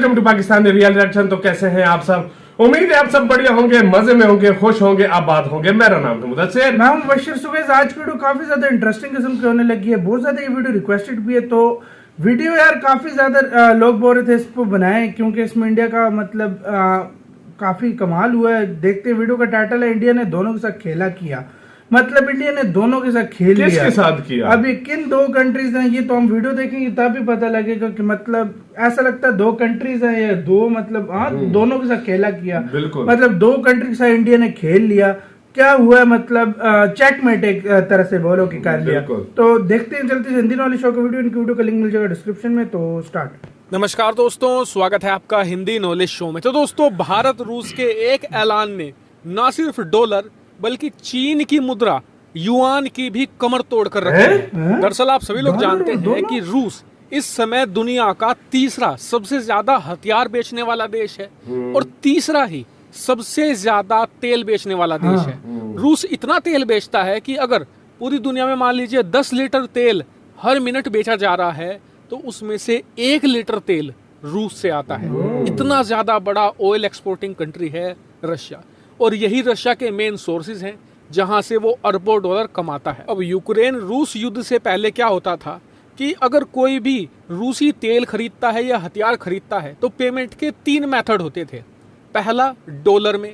Welcome to Pakistani real reaction. तो कैसे हैं आप सब? उम्मीद है आप सब बढ़िया होंगे, मजे में होंगे, खुश होंगे, आबाद होंगे। मेरा नाम है मुदस्सिर, मैं हूं बशीर सुबह। आज की वीडियो काफी ज्यादा इंटरेस्टिंग किस्म की होने लगी है। बहुत ज्यादा ये वीडियो रिक्वेस्टेड भी है, तो वीडियो यार काफी ज्यादा लोग बोल रहे थे इसको बनाएं, क्योंकि इसमें इंडिया का मतलब काफी कमाल हुआ है। देखते वीडियो का टाइटल है इंडिया ने दोनों के साथ खेला किया। मतलब इंडिया ने दोनों के साथ खेल लिया। किसके साथ किया? अब ये किन दो कंट्रीज हैं, ये तो हम वीडियो देखेंगे तब भी पता लगेगा कि मतलब ऐसा लगता है दो कंट्रीज हैं या दो, मतलब दोनों के साथ खेला किया। बिल्कुल, मतलब दो कंट्री के साथ इंडिया ने खेल लिया। क्या हुआ, मतलब चेकमेट एक तरह से बोलो कि कर लिया। तो देखते हैं, चलते हिंदी नॉलेज शो का वीडियो। इनकी वीडियो का लिंक मिल जाएगा डिस्क्रिप्शन में। तो स्टार्ट। नमस्कार दोस्तों, स्वागत है आपका हिंदी नॉलेज शो में। तो दोस्तों, भारत रूस के एक ऐलान ने न सिर्फ डॉलर बल्कि चीन की मुद्रा युआन की भी कमर तोड़ कर रखी है। दरअसल आप सभी लोग जानते हैं कि रूस इस समय दुनिया का तीसरा सबसे ज्यादा हथियार बेचने वाला देश है और तीसरा ही सबसे ज्यादा तेल बेचने वाला देश है। रूस इतना तेल बेचता है कि अगर पूरी दुनिया में मान लीजिए 10 लीटर तेल हर मिनट बेचा जा रहा है तो उसमें से 1 लीटर तेल रूस से आता है। इतना ज्यादा बड़ा ऑयल एक्सपोर्टिंग कंट्री है रशिया, और यही रशिया के मेन सोर्सेज हैं जहां से वो अरबों डॉलर कमाता है। अब यूक्रेन रूस युद्ध से पहले क्या होता था कि अगर कोई भी रूसी तेल खरीदता है या हथियार खरीदता है तो पेमेंट के 3 मेथड होते थे। पहला डॉलर में,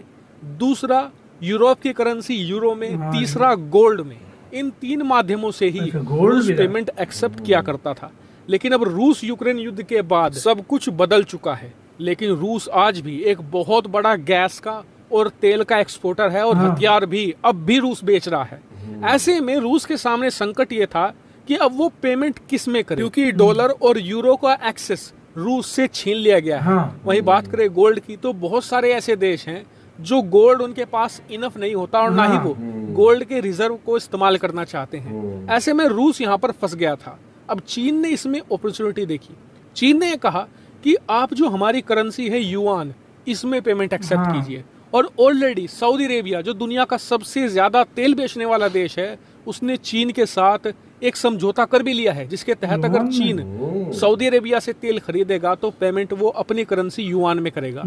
दूसरा यूरोप की करेंसी यूरो में, तीसरा गोल्ड में। इन 3 माध्यमों से ही रूस पेमेंट एक्सेप्ट किया करता था। लेकिन अब रूस यूक्रेन युद्ध के बाद सब कुछ बदल चुका है। लेकिन रूस आज भी एक बहुत बड़ा गैस का और तेल का एक्सपोर्टर है और हथियार भी अब भी रूस बेच रहा है। ऐसे में रूस के सामने संकट ये था कि अब वो पेमेंट किस में करे, क्योंकि डॉलर और यूरो का एक्सेस रूस से छीन लिया गया है। वहीं बात करें गोल्ड की, तो बहुत सारे ऐसे देश हैं जो गोल्ड उनके पास इनफ नहीं होता और ना ही वो गोल्ड के रिजर्व को इस्तेमाल करना चाहते हैं। ऐसे में रूस यहाँ पर फंस गया था। अब चीन ने इसमें अपॉर्चुनिटी देखी। चीन ने कहा कि आप जो हमारी करेंसी है युआन, इसमें पेमेंट एक्सेप्ट कीजिए। और ऑलरेडी सऊदी अरेबिया, जो दुनिया का सबसे ज्यादा तेल बेचने वाला देश है, उसने चीन के साथ एक समझौता कर भी लिया है, जिसके तहत अगर चीन सऊदी अरेबिया से तेल खरीदेगा तो पेमेंट वो अपनी करेंसी युआन में करेगा।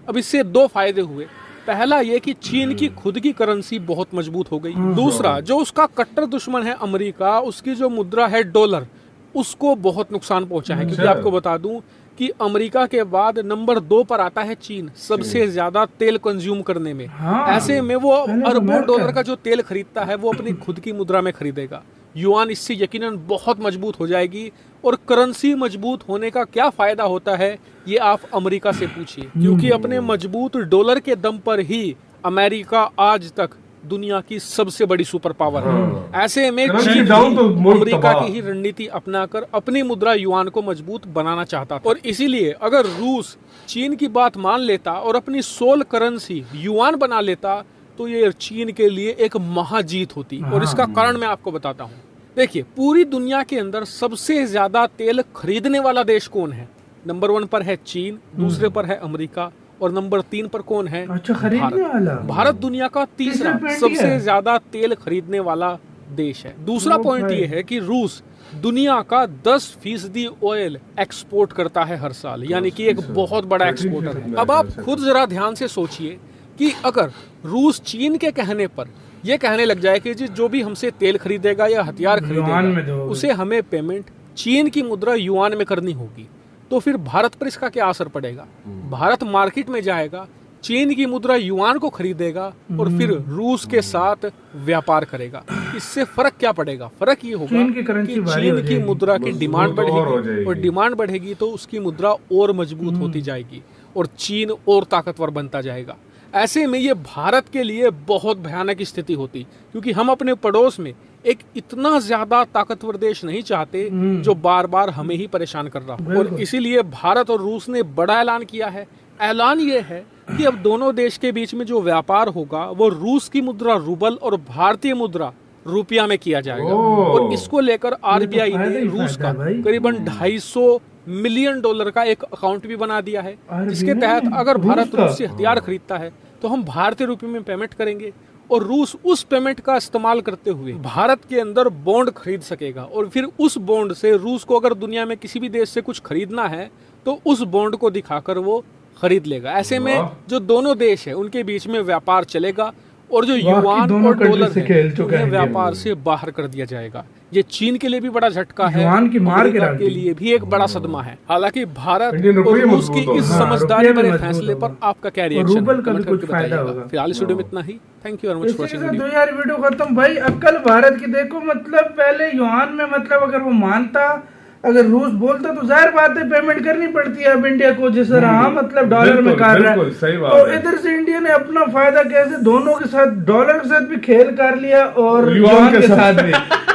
अब इससे 2 फायदे हुए। पहला ये कि चीन की खुद की करेंसी बहुत मजबूत हो गई। दूसरा, जो उसका कट्टर दुश्मन है अमेरिका, उसकी जो मुद्रा है डॉलर, उसको बहुत नुकसान पहुंचा है। क्योंकि आपको बता दूं कि अमेरिका के बाद नंबर 2 पर आता है चीन, सबसे ज्यादा तेल कंज्यूम करने में। ऐसे में वो अरबों डॉलर का जो तेल खरीदता है वो अपनी खुद की मुद्रा में खरीदेगा। युआन इससे यकीनन बहुत मजबूत हो जाएगी। और करेंसी मजबूत होने का क्या फायदा होता है ये आप अमेरिका से पूछिए, क्योंकि अपने मजबूत डॉलर के दम पर ही अमेरिका आज तक दुनिया की सबसे बड़ी सुपर पावर है। ऐसे में चीन अमेरिका की ही रणनीति अपनाकर अपनी मुद्रा युआन को मजबूत बनाना चाहता था। और इसीलिए अगर रूस चीन की बात मान लेता और अपनी सोल करेंसी युआन बना लेता तो ये चीन के लिए एक महाजीत होती। और इसका कारण मैं आपको बताता हूँ। देखिए, पूरी दुनिया के अंदर सबसे ज्यादा तेल खरीदने वाला देश कौन है? नंबर 1 पर है चीन, दूसरे पर है अमेरिका और नंबर 3 पर कौन है? भारत। भारत दुनिया का तीसरा सबसे ज्यादा तेल खरीदने वाला देश है। दूसरा पॉइंट ये है कि रूस दुनिया का 10% ऑयल एक्सपोर्ट करता है हर साल, यानी कि एक बहुत बड़ा एक्सपोर्टर है। अब आप खुद जरा ध्यान से सोचिए कि अगर रूस चीन के कहने पर ये कहने लग जाए कि जो भी हमसे तेल खरीदेगा या हथियार खरीदेगा उसे हमें पेमेंट चीन की मुद्रा युआन में करनी होगी, तो फिर भारत पर इसका क्या असर पड़ेगा? भारत मार्केट में जाएगा, चीन की मुद्रा युआन को खरीदेगा और फिर रूस के साथ व्यापार करेगा। इससे फर्क क्या पड़ेगा? फर्क ये होगा कि चीन की मुद्रा की डिमांड बढ़ेगी और डिमांड बढ़ेगी तो उसकी मुद्रा और मजबूत होती जाएगी और चीन और ताकतवर बनता जाएगा। ऐसे में ये भारत के लिए बहुत भयानक स्थिति होती, क्योंकि हम अपने पड़ोस में एक इतना ज्यादा ताकतवर देश नहीं चाहते जो बार बार हमें ही परेशान कर रहा हो। और इसीलिए भारत और रूस ने बड़ा ऐलान किया है। ऐलान ये है कि अब दोनों देश के बीच में जो व्यापार होगा वो रूस की मुद्रा रूबल और भारतीय मुद्रा रुपया में किया जाएगा। और इसको लेकर आरबीआई ने रूस का करीबन 250 मिलियन डॉलर का एक अकाउंट भी बना दिया है, जिसके तहत अगर भारत रूस से हथियार खरीदता है तो हम भारतीय रुपये में पेमेंट करेंगे और रूस उस पेमेंट का इस्तेमाल करते हुए भारत के अंदर बॉन्ड खरीद सकेगा। और फिर उस बॉन्ड से रूस को अगर दुनिया में किसी भी देश से कुछ खरीदना है तो उस बॉन्ड को दिखाकर वो खरीद लेगा। ऐसे में वाह। जो दोनों देश है उनके बीच में व्यापार चलेगा और जो वाकई युआन दोनों और country डॉलर से है खेल चुका उन्हें है इंडिया। व्यापार से बाहर कर दिया जाएगा। ये चीन के लिए भी बड़ा झटका है, युआन की मार अमेरिका गिरा के दी। लिए भी एक बड़ा सदमा है। हालांकि भारत इंडियन और रुपये रूस मजबूत की होगा। इस हाँ, समझदारी रुपये भी भरे मजबूत फैसले पर होगा। आपका क्या और रिएक्शन रूबल है? का भी कमेंट कुछ करके फायदा बताइएगा। होगा। फिलहाल इस वीडियो में इतना ही। थैंक यू वेरी मच इसी फॉर के वॉचिंग साथ वीडियो। दो यार वीडियो खत्म भाई। अक्ल भारत की देखो, मतलब पहले युआन में मतलब अगर वो मानता, अगर रूस बोलता तो जाहिर बात है पेमेंट करनी पड़ती है अब इंडिया को, जिस तरह हम मतलब डॉलर में बिल्कुल, कर रहा बिल्कुल, है। सही बात तो है। इधर से इंडिया ने अपना फायदा कैसे दोनों के साथ, डॉलर के साथ भी खेल कर लिया और युआन युआन के के साथ साथ भी।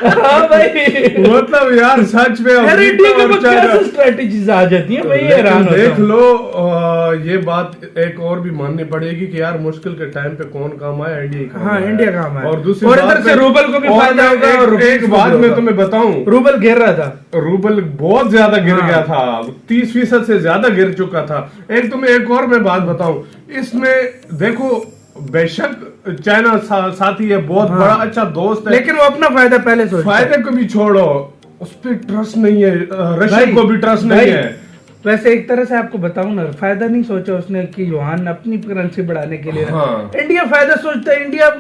हाँ भाई, मतलब यार सच में यार इंडिया के और पास चाइना- कैसे स्ट्रेटेजीज आ जाती है भाई, लेकिन हैरान होता देख हूं। लो ये बात एक और भी माननी पड़ेगी कि यार मुश्किल के टाइम पे कौन काम आया, इंडिया ही काम हाँ, आया। इंडिया काम आया। और दूसरी और बात इधर से मैं- रूबल को भी और फायदा मैं होगा और एक रुपीस को बात भी मैं होगा। तुम्हें बताऊं, रूबल गिर रहा था। रूबल बहुत ज्यादा गिर हाँ। गया था, 30% से ज्यादा गिर चुका था। एक तुम्हें एक और मैं बात बताऊं, इसमें देखो बेशक चाइना साथी है, बहुत हाँ। बड़ा अच्छा दोस्त है, लेकिन वो अपना फायदा पहले सोचता है। फायदे को भी छोड़ो, उस पर ट्रस्ट नहीं है, रशिया भाई, को भी ट्रस्ट नहीं भाई, है। वैसे एक तरह से आपको बताऊं ना, फायदा नहीं सोचा उसने कि युआन अपनी करेंसी बढ़ाने के लिए। हाँ। इंडिया फायदा सोचता है, इंडिया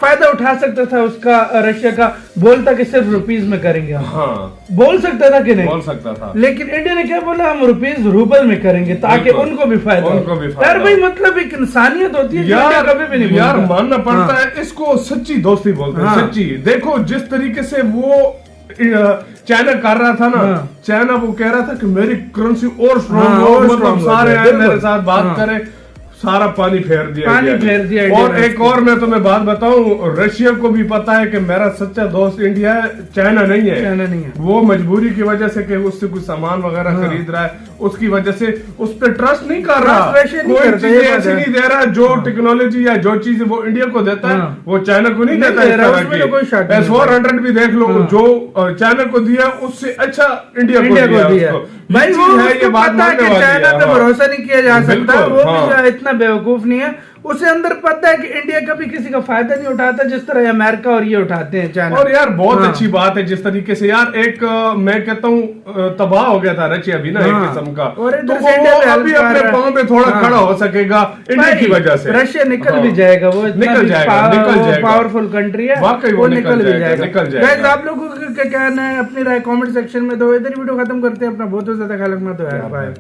फायदा उठा सकता था उसका, रशिया का, बोलता कि सिर्फ रुपीस में करेंगे हम। हाँ, बोल सकता था कि नहीं? बोल सकता था। लेकिन इंडिया ने क्या बोला, हम रुपीस रूबल में करेंगे ताकि बिल्कुल। उनको भी फायदा हो। उनको भी फायदा यार भाई हो। मतलब एक इंसानियत होती है जो यार इंडिया कभी भी नहीं यार भूलता। मानना पड़ता हाँ। है, इसको सच्ची दोस्ती बोलते हैं, हाँ। सच्ची। देखो जिस तरीके से वो चाइना कर रहा था ना, हाँ। चाइना वो कह रहा था कि मेरी करेंसी और स्ट्रॉन्ग हाँ, हो, और मतलब strong हो सारे जाए, आए बिल्कुल। मेरे साथ बात हाँ। करें, सारा पानी फेर दिया पानी इंडिया ने। फेर दिया इंडिया और ने एक और मैं तुम्हें बात बताऊं, रशिया को भी पता है कि मेरा सच्चा दोस्त इंडिया है, चाइना नहीं है। चाइना नहीं है। वो मजबूरी की वजह से कि उससे कुछ सामान वगैरह हाँ। खरीद रहा है, उसकी वजह से उस पर ट्रस्ट नहीं कर रहा, Trust वैसे नहीं कोई करता, चीजें ये बात ऐसी है। नहीं दे रहा जो टेक्नोलॉजी या जो चीज वो इंडिया को देता है हाँ। वो चाइना को नहीं नहीं देता। दे इस रहा, तरह उसमें तो कोई शक की नहीं है। S400 भी देख लो, हाँ। जो चाइना को दिया उससे अच्छा इंडिया को दिया दिया। उसको। भाई ये वो चीज है, ये उसको बात पता है कि मानने वाली चाइना है, पे हाँ। भरोसा नहीं किया जा सकता, बिल्कुल, वो हाँ। भी जो इतना बेवकूफ नहीं है। उसे अंदर पता है कि इंडिया कभी किसी का फायदा नहीं उठाता जिस तरह अमेरिका और ये उठाते हैं चाइना। और यार बहुत हाँ। अच्छी बात है जिस तरीके से यार एक मैं कहता हूँ तबाह हो गया था रशिया भी ना एक हाँ। किस्म का, और तो इधर से इंडिया वो भी अभी हेल्प अपने कर रहा है। पांव पे थोड़ा हाँ। खड़ा हो सकेगा इंडिया भाई, की वजह से। रशिया निकल हाँ। भी जाएगा, वो इतना निकल भी जाएगा, निकल जाएगा। पावरफुल कंट्री है, वाकई वो निकल भी जाएगा, निकल जाएगा। Guys, आप लोगों का क्या कहना है, अपनी राय कमेंट सेक्शन में दो। इधर वीडियो खत्म करते हैं, अपना बहुत ज्यादा ख्याल रखना, तो यार बाय।